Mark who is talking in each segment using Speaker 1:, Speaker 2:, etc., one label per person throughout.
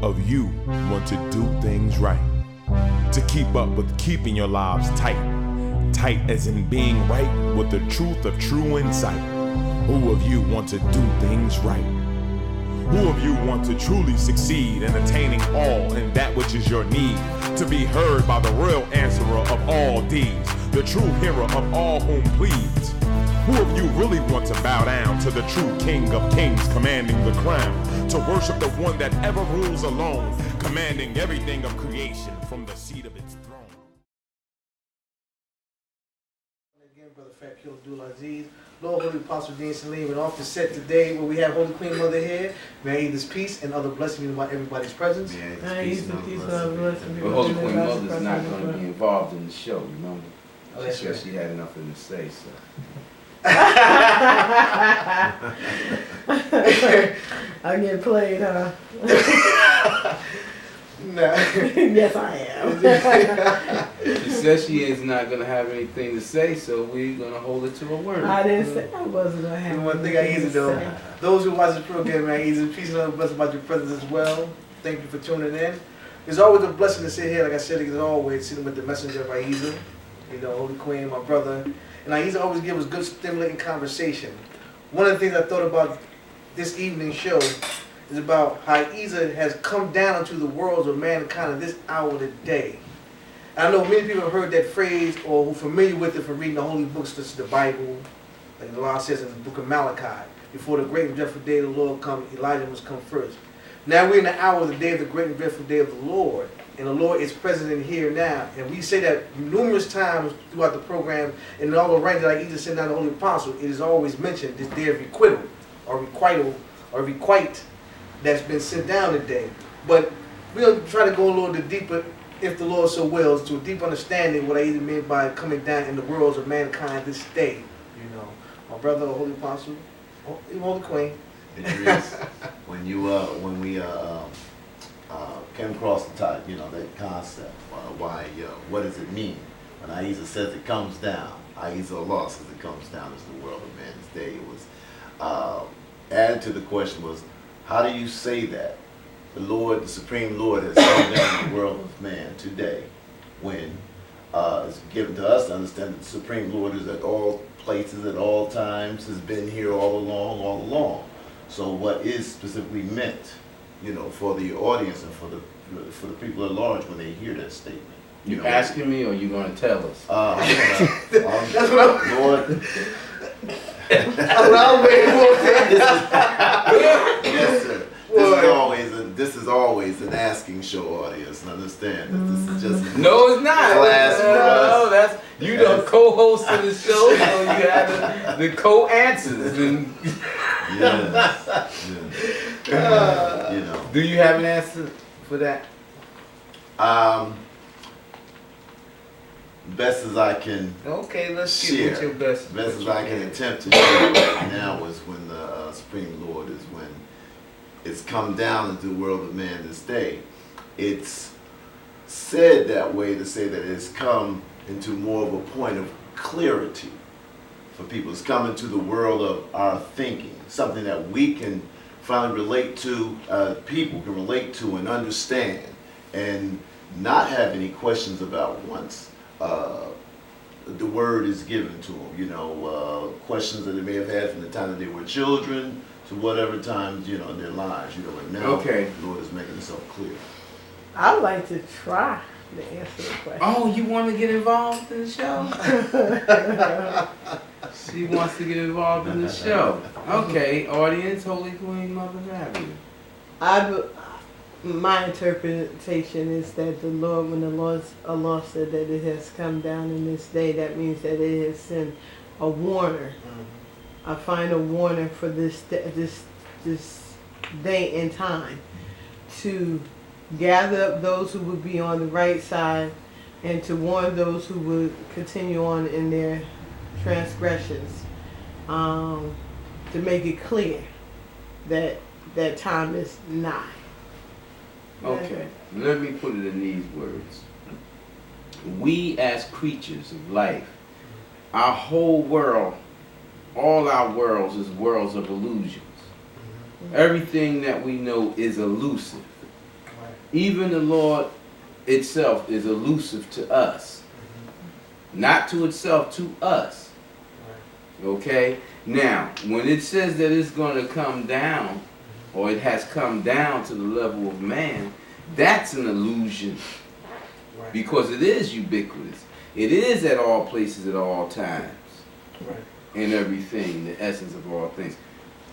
Speaker 1: of you want to do things right? To keep up with keeping your lives tight. Tight as in being right with the truth of true insight. Who of you want to do things right? Who of you want to truly succeed in attaining all in that which is your need? To be heard by the real answerer of all deeds, the true hero of all whom pleads. Who of you really want to bow down to the true King of Kings commanding the crown? To worship the one that ever rules alone, commanding everything of creation from the seat of its throne.
Speaker 2: Again, Brother Fat Killer Abdul-Aziz, Lord Holy-Apostle Deen Saleem, and off the set today where we have Holy Queen Mother here. May this peace and other blessings about everybody's presence.
Speaker 3: Peace and other blessings. But Holy Queen Mother's not going to be involved in the show, remember? She said she had nothing to say, so.
Speaker 4: I get played, huh?
Speaker 2: Nah.
Speaker 4: Yes, I am.
Speaker 3: She said she is not going to have anything to say, so we're going to hold her to her word.
Speaker 4: I didn't say I wasn't going to have
Speaker 2: One thing I easy though, those who watch this program, man, easy peace and other blessings about your presence as well. Thank you for tuning in. It's always a blessing to sit here, like I said, as always, sitting with the messenger of Ahezaah, you know, Holy Queen, my brother. And Ahezaah always gives us good, stimulating conversation. One of the things I thought about this evening's show is about how Ahezaah has come down into the worlds of mankind in this hour of the day. And I know many people have heard that phrase or who are familiar with it from reading the holy books, such as the Bible, like the law says in the book of Malachi. Before the great and dreadful day of the Lord come, Elijah must come first. Now we're in the hour of the day of the great and dreadful day of the Lord. And the Lord is present in here now. And we say that numerous times throughout the program, and in all the writings that I either send down the Holy Apostle, it is always mentioned this day of requital, or requital, or requite that's been sent down today. But we'll try to go a little bit deeper, if the Lord so wills, to a deep understanding what I either mean by coming down in the worlds of mankind this day. You know, my brother, Holy Apostle, Holy Queen.
Speaker 5: When we came across the type, you know, that concept, what does it mean? When Ahezaah says it comes down, Allaah says it comes down as the world of man's day. It was added to the question was, how do you say that the Lord, the Supreme Lord, has come down in the world of man today, when it's given to us to understand that the Supreme Lord is at all places, at all times, has been here all along. So what is specifically meant, you know, for the audience and for the people at large when they hear that statement?
Speaker 3: You asking me, or you going to tell us?
Speaker 2: That's what I'm,
Speaker 5: Lord.
Speaker 2: that's what I'm waiting for.
Speaker 5: Yes, sir. This is always an asking show audience, and understand that this is just
Speaker 3: No, it's not.
Speaker 5: class for us.
Speaker 3: No, that's you the co-host of the show, so you have the co-answers. And
Speaker 5: You know.
Speaker 3: do you have an answer for that?
Speaker 5: Best as I can.
Speaker 3: Okay, let's
Speaker 5: share.
Speaker 3: get with your best.
Speaker 5: Best as I can attempt to share right now is when the Supreme Lord is when it's come down into the world of man this day. It's said that way to say that it's come into more of a point of clarity for people. It's come into the world of our thinking, something that we can finally relate to, people can relate to and understand, and not have any questions about once the word is given to them. You know, questions that they may have had from the time that they were children to whatever times, you know, in their lives. You know, and now the Lord is making himself clear.
Speaker 4: I'd like to try to answer the question.
Speaker 3: Oh, you want to get involved in the show? She wants to get involved in the show. Okay, audience, Holy Queen Mother Ahezaah.
Speaker 4: My interpretation is that the Lord, when Allah said that it has come down in this day, that means that it has sent a warner, a final warner for this day and time, to gather up those who would be on the right side and to warn those who would continue on in their transgressions, to make it clear that that time is nigh.
Speaker 3: Okay, let me put it in these words. We as creatures of life, our whole world, all our worlds is worlds of illusions. Everything that we know is elusive. Even the Lord itself is elusive to us. Not to itself, to us. Okay? Now, when it says that it's going to come down, or it has come down to the level of man, that's an illusion.
Speaker 2: Right.
Speaker 3: Because it is ubiquitous. It is at all places at all times.
Speaker 2: Right.
Speaker 3: And everything, the essence of all things.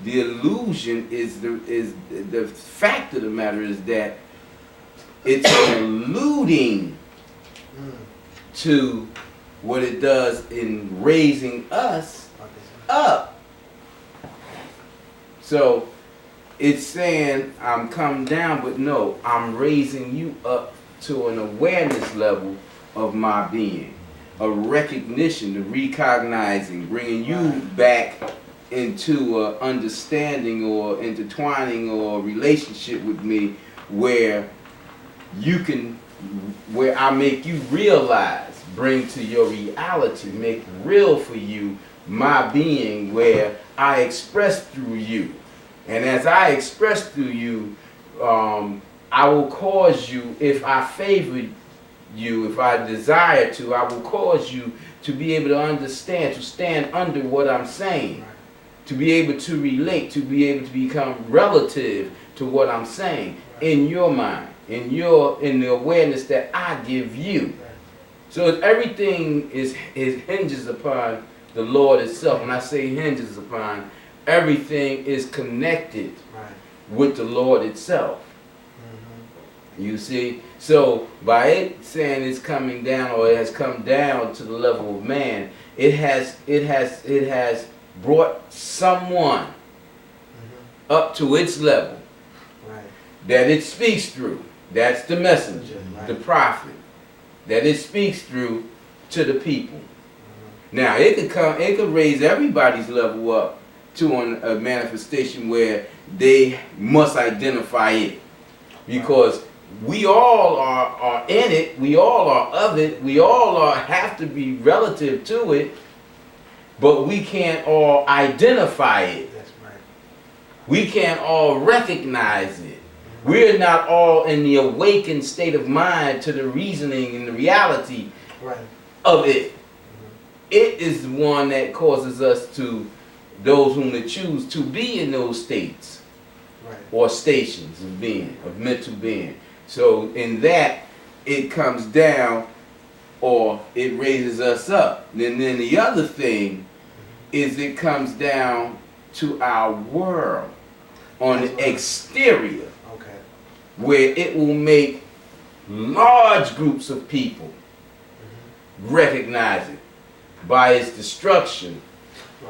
Speaker 3: The illusion is the fact of the matter is that it's alluding to what it does in raising us up. So it's saying I'm come down, but no, I'm raising you up to an awareness level of my being, a recognition, the recognizing, bringing you back into understanding or intertwining or relationship with me where you can, where I make you realize, bring to your reality, make real for you my being, where I express through you. And as I express through you, I will cause you, if I favor you, if I desire to, I will cause you to be able to understand, to stand under what I'm saying, to be able to relate, to be able to become relative to what I'm saying in your mind, in the awareness that I give you. So everything hinges upon the Lord itself. When I say hinges upon, everything is connected with the Lord itself. You see? So by it saying it's coming down, or it has come down to the level of man, it has brought someone up to its level that it speaks through. That's the messenger, the prophet, that it speaks through to the people. Now it could raise everybody's level up to a manifestation where they must identify it, because we all are in it, we all are of it, we all have to be relative to it, but we can't all identify it.
Speaker 2: That's right.
Speaker 3: We can't all recognize it. We're not all in the awakened state of mind to the reasoning and the reality of it. It is the one that causes us to, those whom they choose, to be in those states or stations of being, of mental being. So in that, it comes down, or it raises us up. And then the other thing is it comes down to our world on the exterior, where it will make large groups of people recognize it by its destruction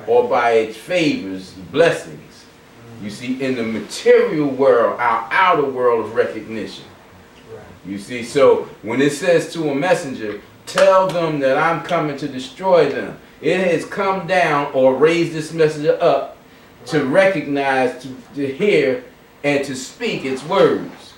Speaker 3: or by its favors, blessings. You see, in the material world, our outer world of recognition. You see, so when it says to a messenger, tell them that I'm coming to destroy them, it has come down or raised this messenger up to recognize, to hear, and to speak its words.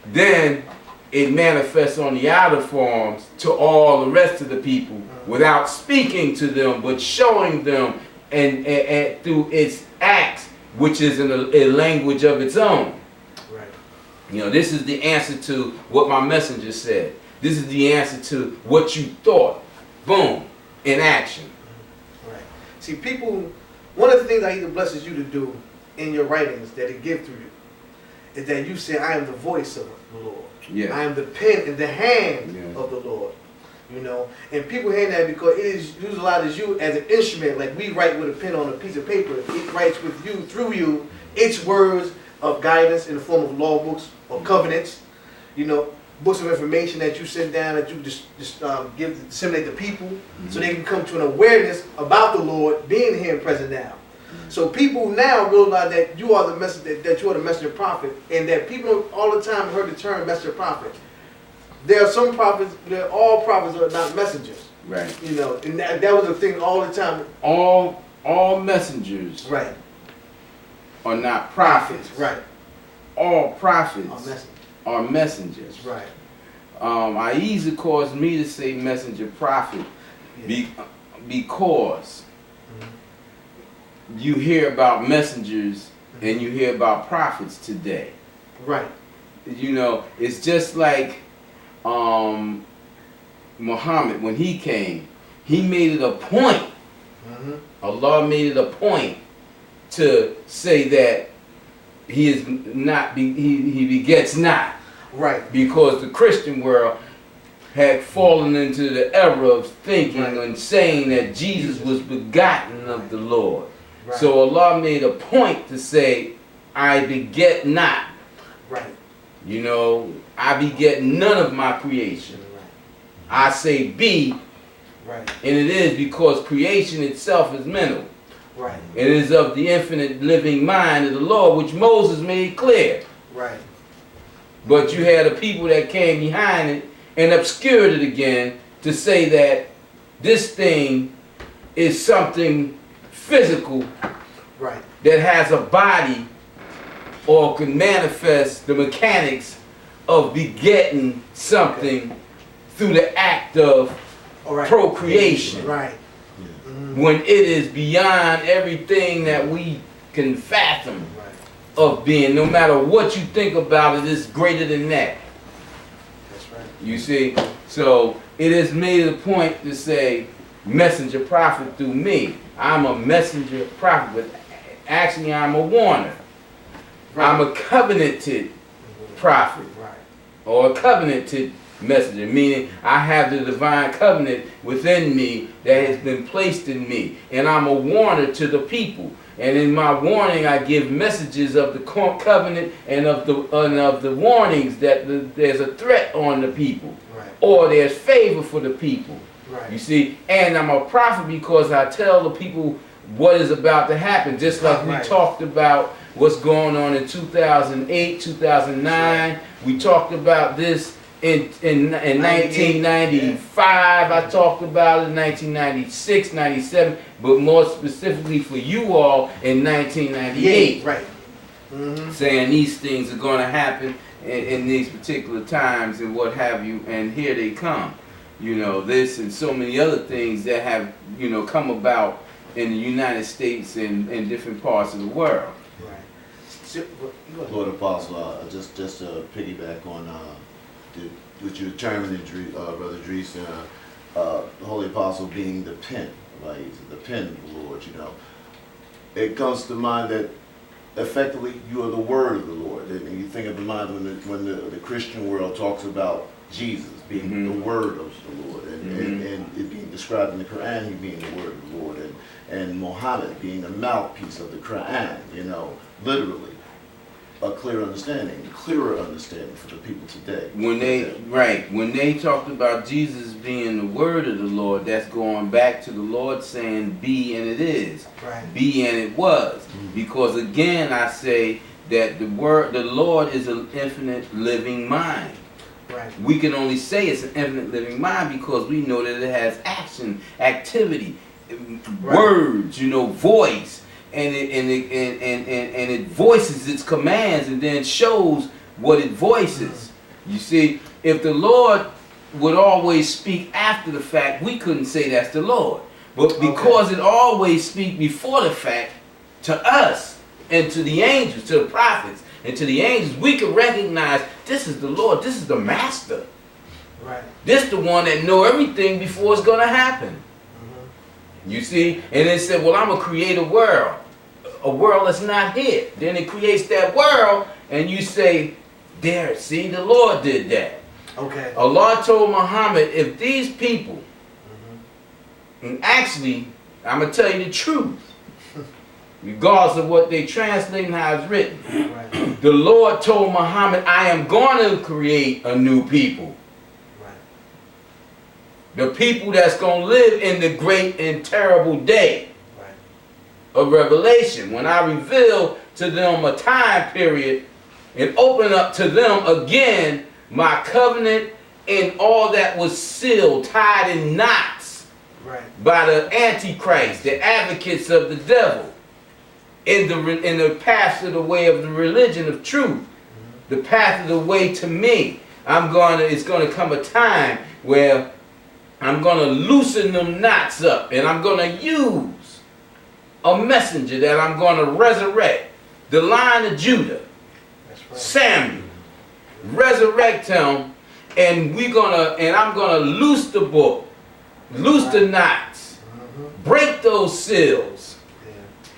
Speaker 3: Then it manifests on the outer forms to all the rest of the people without speaking to them, but showing them and through its acts, which is in a language of its own. You know, this is the answer to what my messenger said. This is the answer to what you thought. Boom. In action.
Speaker 2: See, people, one of the things that He blesses you to do in your writings that He gives through you is that you say, I am the voice of the Lord. I am the pen in the hand of the Lord. You know, and people hear that because it is utilized you as an instrument, like we write with a pen on a piece of paper. It writes with you, through you, its words of guidance in the form of law books or covenants, you know, books of information that you sit down, that you disseminate to people, so they can come to an awareness about the Lord being here and present now. So people now realize that you are the messenger, that you are the messenger prophet, and that people all the time heard the term messenger prophet. There are some prophets, all prophets are not messengers. You know, and that was the thing all the time.
Speaker 3: All messengers are not prophets. All prophets are messengers. Ahezaah caused me to say messenger prophet because you hear about messengers and you hear about prophets today. you know, it's just like Muhammad, when he came, he made it a point. Allah made it a point to say that he is not, he begets not.
Speaker 2: Right.
Speaker 3: Because the Christian world had fallen into the error of thinking and saying that Jesus was begotten of the Lord.
Speaker 2: Right.
Speaker 3: So Allah made a point to say, I beget not.
Speaker 2: Right.
Speaker 3: You know, I beget none of my creation. I say be,
Speaker 2: right.
Speaker 3: And it is because creation itself is mental.
Speaker 2: Right.
Speaker 3: It is of the infinite living mind of the Lord, which Moses made clear.
Speaker 2: Right.
Speaker 3: But you had the people that came behind it and obscured it again to say that this thing is something physical,
Speaker 2: right,
Speaker 3: that has a body or can manifest the mechanics of begetting something through the act of procreation.
Speaker 2: Right.
Speaker 3: When it is beyond everything that we can fathom of being. No matter what you think about it, it's greater than that.
Speaker 2: That's right.
Speaker 3: You see? So it is made a point to say, messenger prophet through me. I'm a messenger prophet, but actually I'm a warner. Right. I'm a covenanted prophet, or a covenanted messenger, meaning I have the divine covenant within me that has been placed in me, and I'm a warner to the people. And in my warning, I give messages of the covenant and of the warnings that there's a threat on the people, or there's favor for the people. You see, and I'm a prophet because I tell the people what is about to happen, just like we talked about what's going on in 2008, 2009. We talked about this in 1995, I talked about it in 1996, 97, but more specifically for you all in 1998.
Speaker 2: Right.
Speaker 3: Saying these things are going to happen in these particular times and what have you, and here they come. You know, this and so many other things that have, you know, come about in the United States and in different parts of the world.
Speaker 2: Right.
Speaker 5: Lord Apostle, just to piggyback on with your terminology, Brother Dries, the Holy Apostle being the pen, right? The pen of the Lord, you know. It comes to mind that effectively you are the word of the Lord. And you think of the mind when the Christian world talks about Jesus being the word of the Lord, and it being described in the Quran, he being the word of the Lord, and Muhammad being the mouthpiece of the Quran, you know, literally. A clearer understanding for the people today.
Speaker 3: When they talked about Jesus being the word of the Lord, that's going back to the Lord saying, be and it is. Be and it was. Because again, I say that the Lord is an infinite living mind. We can only say it's an infinite living mind because we know that it has action, activity, words, you know, voice. And it voices its commands and then shows what it voices. You see, if the Lord would always speak after the fact, we couldn't say that's the Lord. But because it always speaks before the fact to us and to the angels, to the prophets and to the angels, we can recognize this is the Lord, this is the master. This is the one that know everything before it's going to happen. You see? And it said, well, I'm going to create a world that's not here. Then it creates that world, and you say, there, see, the Lord did that. Allah told Muhammad, if these people, and actually, I'm going to tell you the truth, regardless of what they translate and how it's written, the Lord told Muhammad, I am going to create a new people. The people that's going to live in the great and terrible day of Revelation, when I reveal to them a time period and open up to them again my covenant and all that was sealed, tied in knots by the Antichrist, the advocates of the devil, in the path of the way of the religion of truth, the path of the way to me. It's going to come a time where I'm going to loosen them knots up, and I'm going to use a messenger that I'm going to resurrect, the line of Judah, Samuel. resurrect him, and I'm gonna loose the book, loose the knots, break those seals,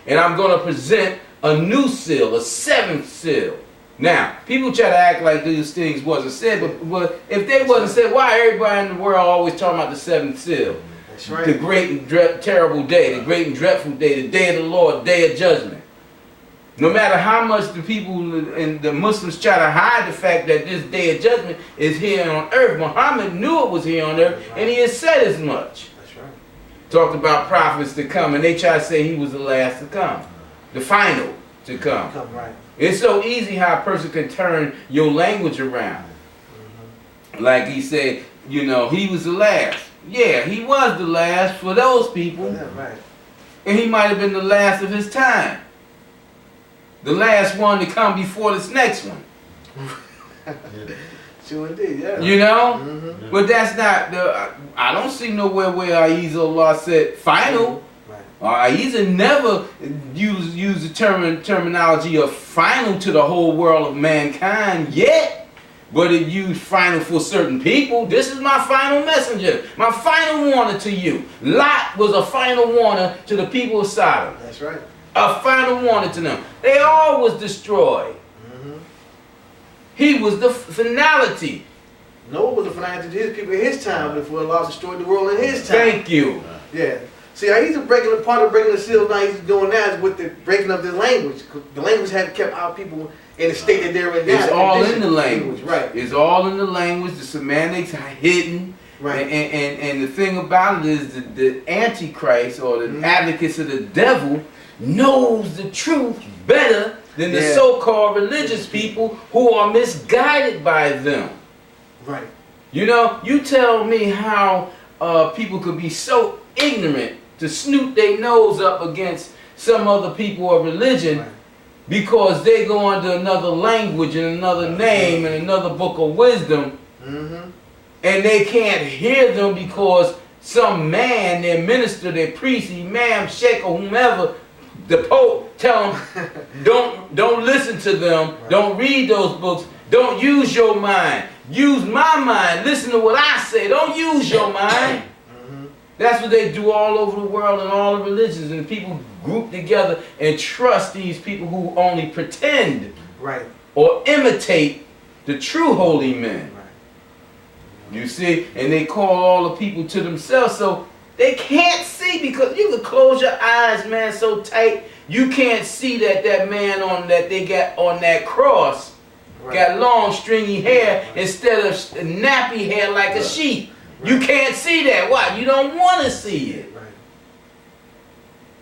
Speaker 3: and I'm gonna present a new seal, a seventh seal. Now, people try to act like these things wasn't said, but if they wasn't said, why everybody in the world always talking about the seventh seal?
Speaker 2: That's right.
Speaker 3: The great and terrible day, the great and dreadful day, the day of the Lord, day of judgment. No matter how much the people and the Muslims try to hide the fact that this day of judgment is here on earth, Muhammad knew it was here on earth, and he has said as much.
Speaker 2: That's right.
Speaker 3: Talked about prophets to come, and they try to say he was the last to come, the final to come.
Speaker 2: Right.
Speaker 3: It's so easy how a person can turn your language around. Like he said, you know, he was the last. Yeah, he was the last for those people.
Speaker 2: Yeah, right.
Speaker 3: And he might have been the last of his time. The last one to come before this next one.
Speaker 2: True indeed, yeah.
Speaker 3: You know? But that's not the, I don't see nowhere where Ahezaah said final. Ahezaah never used the terminology of final to the whole world of mankind yet, but it used final for certain people. This is my final messenger, my final warning to you. Lot was a final warning to the people of Sodom.
Speaker 2: That's right.
Speaker 3: A final warning to them. They all was destroyed. He was the finality.
Speaker 2: Noah was the finality to his people in his time before Allah destroyed the world in his time.
Speaker 3: Thank you.
Speaker 2: Yeah. See, he's breaking part of breaking the seals now he's doing now is with the breaking of the language. The language had kept our people in the state that they're in now.
Speaker 3: It's all in the language.
Speaker 2: Right.
Speaker 3: It's all in the language. The semantics are hidden.
Speaker 2: Right.
Speaker 3: And the thing about it is that the Antichrist or the advocates of the devil knows the truth better than the so-called religious people who are misguided by them.
Speaker 2: Right.
Speaker 3: You know, you tell me how people could be so ignorant to snoot their nose up against some other people of religion because they go under another language and another name and another book of wisdom, and they can't hear them because some man, their minister, their priest, imam, sheikh, or whomever, the pope, tell them, don't listen to them, don't read those books, don't use your mind, use my mind, listen to what I say, don't use your mind. That's what they do all over the world in all the religions, and people group together and trust these people who only pretend or imitate the true holy men. You see, and they call all the people to themselves, so they can't see, because you can close your eyes, man, so tight you can't see that that man that they got on that cross got long stringy hair instead of nappy hair like a sheep. You can't see that. Why? You don't want to see it.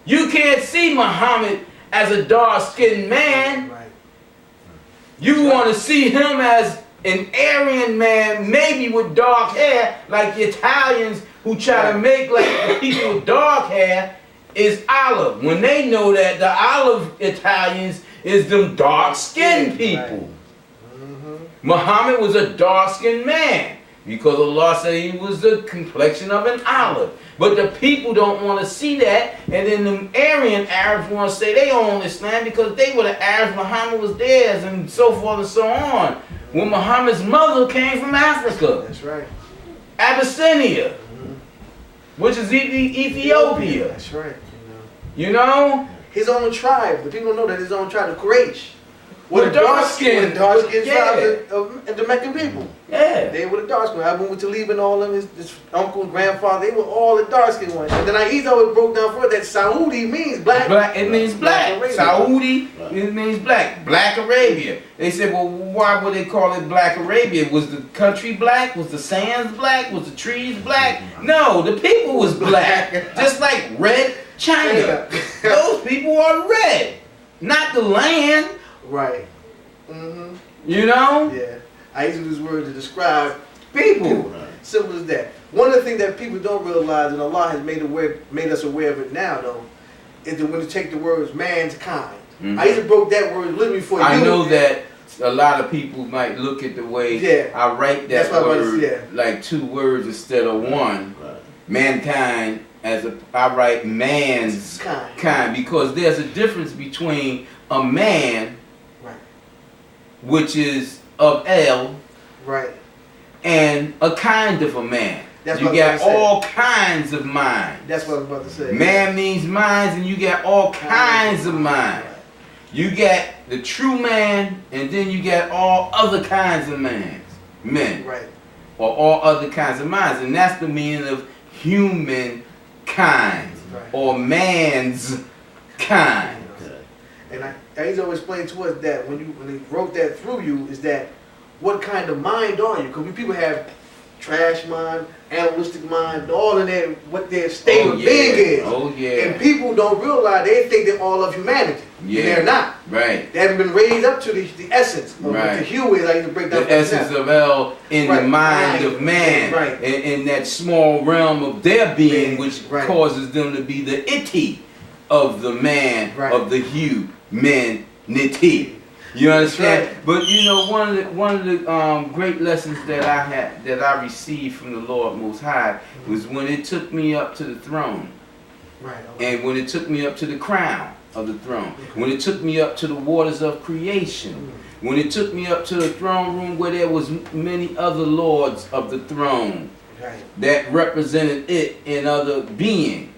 Speaker 3: You can't see Muhammad as a dark-skinned man. You want to see him as an Aryan man, maybe with dark hair, like the Italians who try to make like the people with dark hair is olive, when they know that the olive Italians is them dark-skinned people. Muhammad was a dark-skinned man, because Allah said he was the complexion of an olive. But the people don't want to see that, and then the Aryan Arabs want to say they own Islam because they were the Arabs, Muhammad was theirs, and so forth and so on. When Muhammad's mother came from Africa.
Speaker 2: That's right.
Speaker 3: Abyssinia, which is Ethiopia.
Speaker 2: That's right.
Speaker 3: You know?
Speaker 2: His own tribe. The people know that his own tribe, the Quraysh.
Speaker 3: With dark-skinned
Speaker 2: tribes of the Meccan people.
Speaker 3: Yeah.
Speaker 2: They were the dark-skinned. Abu Talib and all of his uncle and grandfather, they were all the dark-skinned ones. And then Ahezaah broke down for it that Saudi means black.
Speaker 3: It means black. Saudi, it means black. Black Arabia. They said, well, why would they call it Black Arabia? Was the country black? Was the sands black? Was the trees black? No, the people was black. Just like red China. Those people are red. Not the land.
Speaker 2: Right.
Speaker 3: You know?
Speaker 2: Yeah. I use this word to describe people. Simple as that. One of the things that people don't realize, and Allah has made us aware of it now, though, is that when you take the words mankind. I used to broke that word literally for you.
Speaker 3: I know that a lot of people might look at the way I write that word like two words instead of one. Mankind, I write man's kind, because there's a difference between a man, which is of El,
Speaker 2: Right.
Speaker 3: and a kind of a man.
Speaker 2: That's
Speaker 3: You
Speaker 2: what I was
Speaker 3: got
Speaker 2: about to say.
Speaker 3: all kinds of minds.
Speaker 2: That's what I was about to say.
Speaker 3: Man means minds, and you got all kinds of minds. You got the true man, and then you got all other kinds of men,
Speaker 2: Right.
Speaker 3: or all other kinds of minds, and that's the meaning of human kind,
Speaker 2: Right.
Speaker 3: or man's kind.
Speaker 2: And he's always explained to us that when he wrote that through you is that what kind of mind are you? Because people have trash mind, animalistic mind, all in there, what their state of being is.
Speaker 3: Oh yeah.
Speaker 2: And people don't realize, they think they're all of humanity.
Speaker 3: Yeah.
Speaker 2: And they're not.
Speaker 3: Right.
Speaker 2: They haven't been raised up to the essence of what
Speaker 3: Right.
Speaker 2: the hue is. I used to break down
Speaker 3: The essence of El in
Speaker 2: Right.
Speaker 3: the mind of man,
Speaker 2: Right.
Speaker 3: in that small realm of their being,
Speaker 2: Man.
Speaker 3: which
Speaker 5: Right.
Speaker 3: causes them to be the iti of the man,
Speaker 2: Right.
Speaker 3: of the humanity. You understand?
Speaker 2: Right.
Speaker 3: But you know, one of the great lessons that I received from the Lord Most High was when it took me up to the throne,
Speaker 2: Right. Okay.
Speaker 3: and when it took me up to the crown of the throne, when it took me up to the waters of creation, when it took me up to the throne room where there was many other lords of the throne
Speaker 2: Right.
Speaker 3: that represented it in other beings.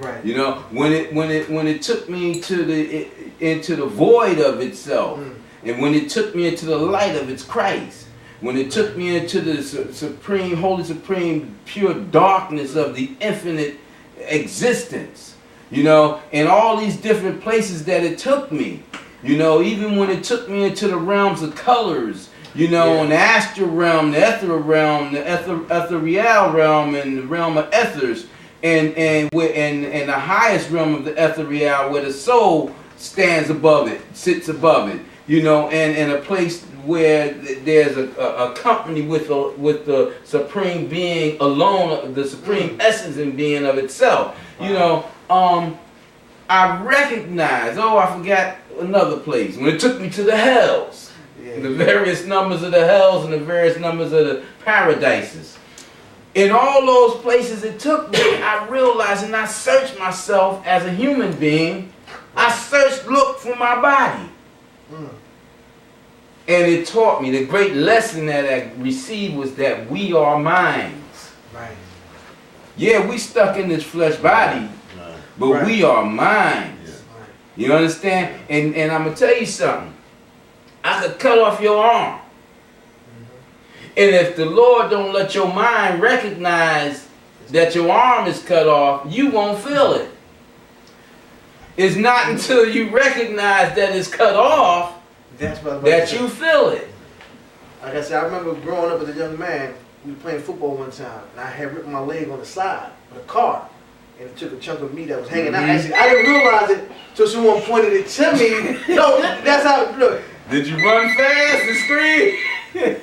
Speaker 2: Right.
Speaker 3: You know, when it took me to into the void of itself, and when it took me into the light of its Christ, when it took me into the supreme, holy, supreme, pure darkness of the infinite existence, you know, and all these different places that it took me, you know, even when it took me into the realms of colors, you know, in the astral realm, the ethereal realm, the ethereal realm, and the realm of ethers, and the highest realm of the ethereal, where the soul stands above it, sits above it, you know, and a place where there's a company with the supreme being alone, the supreme essence and being of itself. You know, I recognize, I forgot another place, when it took me to the hells, the various numbers of the hells and the various numbers of the paradises. In all those places it took me, I realized, and I searched myself as a human being. I looked for my body. And it taught me, the great lesson that I received was that we are minds.
Speaker 2: Right.
Speaker 3: Yeah, we stuck in this flesh body, but
Speaker 2: Right.
Speaker 3: we are minds. You understand? And I'm going to tell you something. I could cut off your arm. And if the Lord don't let your mind recognize that your arm is cut off, you won't feel it. It's not until you recognize that it's cut off
Speaker 2: That's what
Speaker 3: that you feel it.
Speaker 2: Like I said, I remember growing up as a young man, we were playing football one time, and I had ripped my leg on the side with a car, and it took a chunk of meat that was hanging out. Actually, I didn't realize it till someone pointed it to me. No, that's how, look.
Speaker 3: Did you run fast and scream?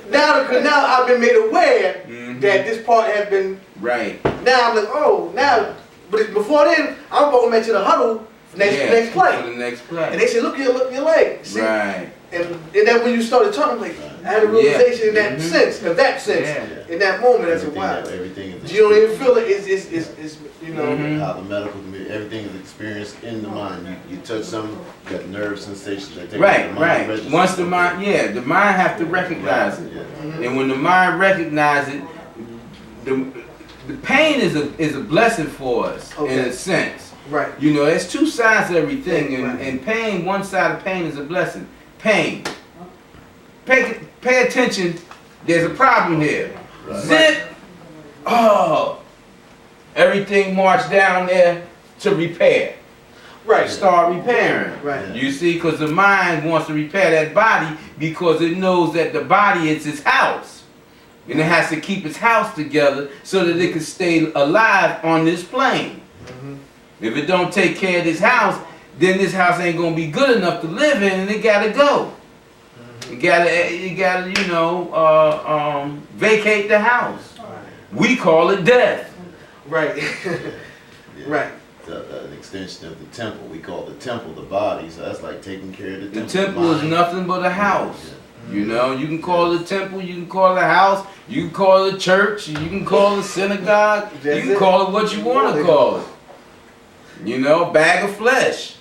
Speaker 2: Now I've been made aware that this part has been,
Speaker 3: Right.
Speaker 2: now I'm like, oh, now, but before then, I was going to the huddle, next play.
Speaker 3: For the next play.
Speaker 2: And they said, look at your leg. See?
Speaker 3: Right.
Speaker 2: And then when you started talking, I'm like, I had a realization in that sense, in that moment. I said, wow.
Speaker 5: Everything is
Speaker 2: You don't even feel it. It's you know.
Speaker 5: how the medical community, everything is experienced in the mind. You touch something, you got nerve sensations that take
Speaker 3: Right,
Speaker 5: the mind
Speaker 3: right.
Speaker 5: registers.
Speaker 3: Once the mind, the mind have to recognize it. And when the mind recognizes it, the pain is a blessing for us in a sense.
Speaker 2: Right.
Speaker 3: You know, there's two sides to everything,
Speaker 2: Right.
Speaker 3: and pain, one side of pain is a blessing. Pain. Pay attention, there's a problem here.
Speaker 5: Right.
Speaker 3: Zip! Oh! Everything marched down there to repair.
Speaker 2: Right.
Speaker 3: Start repairing.
Speaker 2: Right.
Speaker 3: You see, because the mind wants to repair that body because it knows that the body is its house. And it has to keep its house together so that it can stay alive on this plane. If it don't take care of this house, then this house ain't gonna be good enough to live in, and it gotta go. You gotta, you know, vacate the house. We call it death.
Speaker 2: Right. Right.
Speaker 5: An extension of the temple. We call the temple the body, so that's like taking care of the temple.
Speaker 3: The temple is nothing but a house. You know, you can call it a temple, you can call it a house, you can call it a church, you can call it a synagogue, you can call it what you want to call it. You know, bag of flesh.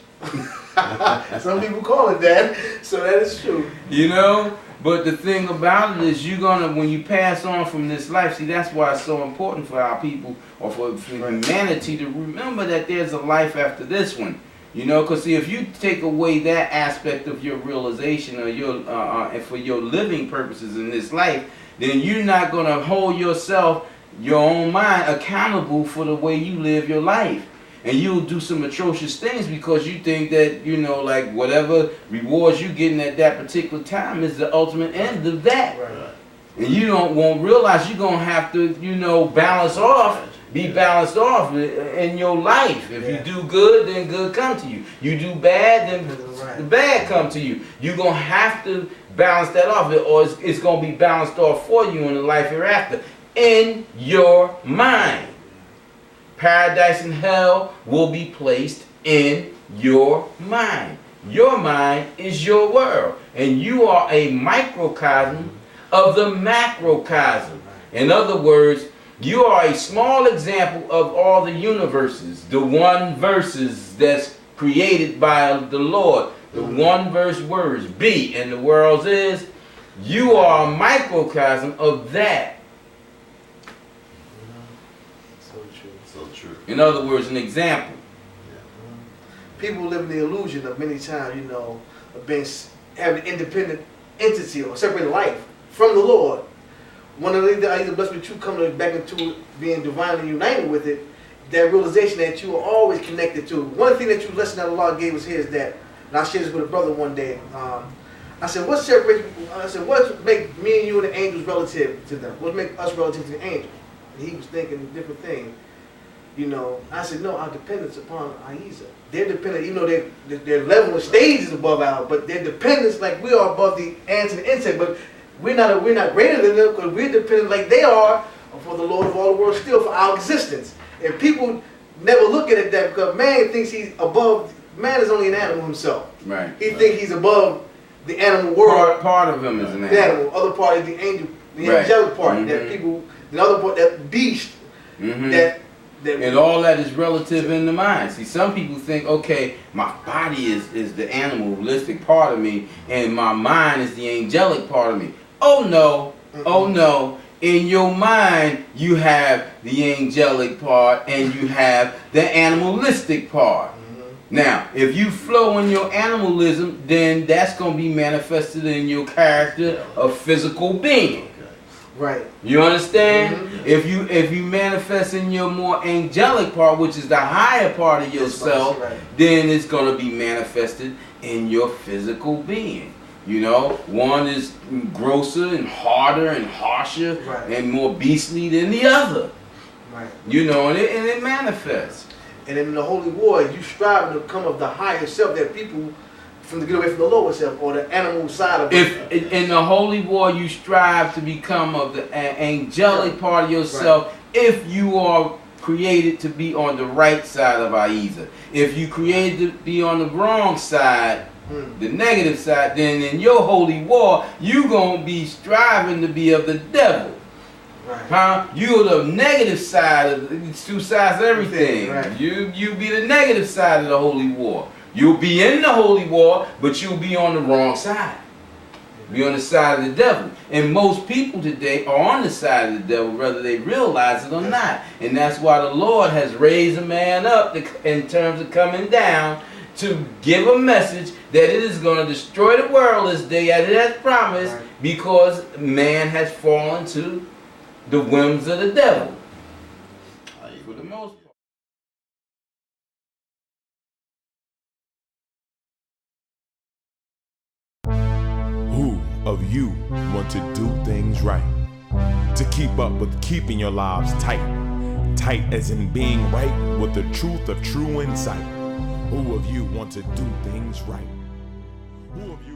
Speaker 2: Some people call it that, so that is true.
Speaker 3: You know, But the thing about it is, you're gonna, when you pass on from this life, see, that's why it's so important for our people, or for humanity, to remember that there's a life after this one. You know, because see, if you take away that aspect of your realization, or your and for your living purposes in this life, then you're not gonna hold yourself, your own mind, accountable for the way you live your life. And you'll do some atrocious things because you think that, you know, like whatever rewards you're getting at that particular time is the ultimate end of that.
Speaker 2: Right.
Speaker 3: And you won't realize you're going to have to, you know, balance off, be balanced off in your life. If you do good, then good come to you. You do bad, then the bad come to you. You're going to have to balance that off, or it's going to be balanced off for you in the life hereafter. In your mind. Paradise and hell will be placed in your mind. Your mind is your world. And you are a microcosm of the macrocosm. In other words, you are a small example of all the universes. The one verses that's created by the Lord. The one verse words, be, and the world's is. You are a microcosm of that. In other words, an example.
Speaker 2: People live in the illusion of many times, you know, of being having an independent entity or separate life from the Lord. When the blessed truth comes back into being divinely united with it, that realization that you are always connected to. One thing that you lesson that Allah gave us here is that, and I shared this with a brother one day. I said, what separates? I said, what make me and you and the angels relative to them? What make us relative to the angels? And he was thinking a different thing. You know, I said, no, our dependence upon Ahezaah. They're dependent, even though their level of stage is above ours, but their dependence, like we are above the ants and the insect, but we're not greater than them because we're dependent like they are for the Lord of all the world still for our existence. And people never look at it that because man thinks he's above, man is only an animal himself.
Speaker 3: Right.
Speaker 2: He thinks he's above the animal world.
Speaker 3: Part of him is an
Speaker 2: The
Speaker 3: animal.
Speaker 2: other part is the angel, the angelic part, that people, the other part, that beast, and
Speaker 3: all that is relative in the mind. See, some people think, okay, my body is the animalistic part of me, and my mind is the angelic part of me. Oh no, oh no. In your mind, you have the angelic part, and you have the animalistic part. Now, if you flow in your animalism, then that's going to be manifested in your character of physical being.
Speaker 2: Right.
Speaker 3: You understand? If you manifest in your more angelic part, which is the higher part of yourself, then it's going to be manifested in your physical being. You know, one is grosser and harder and harsher and more beastly than the other.
Speaker 2: Right.
Speaker 3: You know, and it manifests.
Speaker 2: And in the holy war, you strive to come of the higher self that people from to get away from the lower self or the animal side of it.
Speaker 3: If in the holy war you strive to become of the angelic part of yourself, if you are created to be on the right side of Ahezaah. If you created to be on the wrong side, the negative side, then in your holy war, you're going to be striving to be of the devil. Huh? You're the negative side of it's two sides of everything. You be the negative side of the holy war. You'll be in the holy war, but you'll be on the wrong side. Be on the side of the devil. And most people today are on the side of the devil, whether they realize it or not. And that's why the Lord has raised a man up in terms of coming down to give a message that it is going to destroy the world this day as it has promised, because man has fallen to the whims of the devil. For the most part.
Speaker 1: Who of you want to do things right? To keep up with keeping your lives tight. Tight as in being right with the truth of true insight. Who of you want to do things right? Who of you